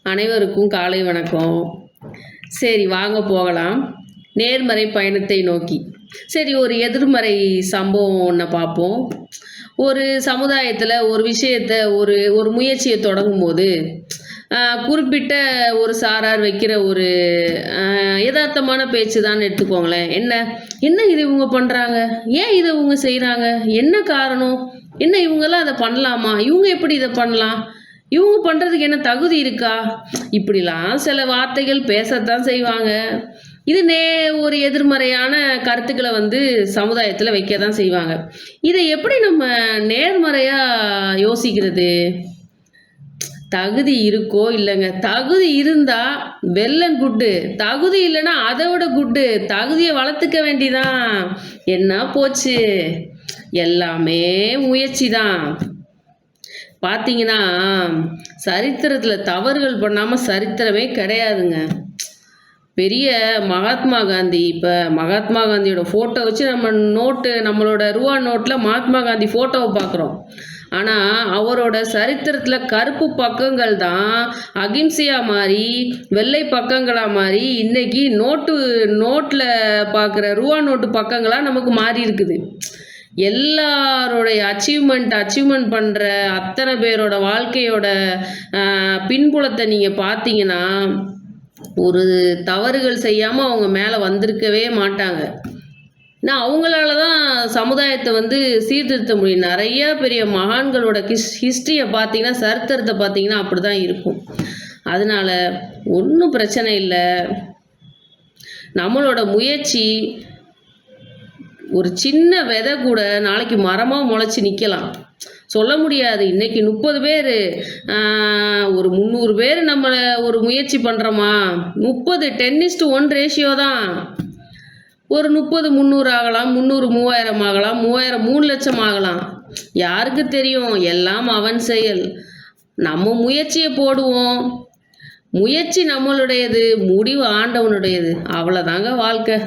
அனைவருக்கும் காலை வணக்கம். சரி, வாங்க போகலாம் நேர்மறை பயணத்தை நோக்கி. சரி, ஒரு எதிர்மறை சம்பவம் ஒன்றை பார்ப்போம். ஒரு சமுதாயத்தில் ஒரு விஷயத்தை ஒரு ஒரு முயற்சியை தொடங்கும்போது குறிப்பிட்ட ஒரு சாரார் வைக்கிற ஒரு யதார்த்தமான பேச்சு தான் எடுத்துக்கோங்களேன். என்ன என்ன இது இவங்க பண்ணுறாங்க, ஏன் இதை இவங்க செய்கிறாங்க, என்ன காரணம், என்ன இவங்கெல்லாம் அதை பண்ணலாமா, இவங்க எப்படி இதை பண்ணலாம், இவங்க பண்ணுறதுக்கு என்ன தகுதி இருக்கா, இப்படிலாம் சில வார்த்தைகள் பேசத்தான் செய்வாங்க. இது ஒரு எதிர்மறையான கருத்துக்களை சமுதாயத்தில் வைக்க தான் செய்வாங்க. இதை எப்படி நம்ம நேர்மறையாக யோசிக்கிறது? தகுதி இருக்கோ இல்லைங்க, தகுதி இருந்தால் வெள்ளன் குட்டு, தகுதி இல்லைன்னா அதை விட குட்டு. தகுதியை வளர்த்துக்க வேண்டிதான். என்ன போச்சு, எல்லாமே முயற்சி தான். பார்த்தீங்கன்னா சரித்திரத்தில் தவறுகள் பண்ணாமல் சரித்திரமே கிடையாதுங்க. பெரிய மகாத்மா காந்தி, இப்போ மகாத்மா காந்தியோட ஃபோட்டோ வச்சு நம்மளோட ரூபா நோட்டில் மகாத்மா காந்தி ஃபோட்டோவை பார்க்குறோம். ஆனால் அவரோட சரித்திரத்தில் கருப்பு பக்கங்கள் தான் அகிம்சையாக மாறி வெள்ளை பக்கங்களாக மாறி இன்னைக்கு நோட்டில் பார்க்குற ரூபா நோட்டு பக்கங்களாக நமக்கு மாறி இருக்குது. எல்லாரோடைய அச்சீவ்மெண்ட் பண்ணுற அத்தனை பேரோட வாழ்க்கையோட பின்புலத்தை நீங்கள் பார்த்தீங்கன்னா ஒரு தவறுகள் செய்யாமல் அவங்க மேலே வந்திருக்கவே மாட்டாங்க. நான் அவங்களால தான் சமுதாயத்தை சீர்திருத்த முடியும். நிறைய பெரிய மகான்களோட ஹிஸ்ட்ரியை பார்த்தீங்கன்னா, சரித்திரத்தை பார்த்தீங்கன்னா அப்படி தான் இருக்கும். அதனால் ஒன்றும் பிரச்சனை இல்லை. நம்மளோட முயற்சி ஒரு சின்ன விதை கூட நாளைக்கு மரமாக முளைச்சி நிற்கலாம். சொல்ல முடியாது. இன்றைக்கி 30 பேர், ஒரு 300 பேர் நம்மளை ஒரு முயற்சி பண்ணுறோமா, 30 10:1 ரேஷியோ தான். ஒரு 30 300 ஆகலாம், 300 3000 ஆகலாம், 3000 3 லட்சம் ஆகலாம். யாருக்கு தெரியும்? எல்லாம் அவன் செயல். நம்ம முயற்சியை போடுவோம். முயற்சி நம்மளுடையது, முடிவு ஆண்டவனுடையது. அவ்வளோதாங்க வாழ்க்கை.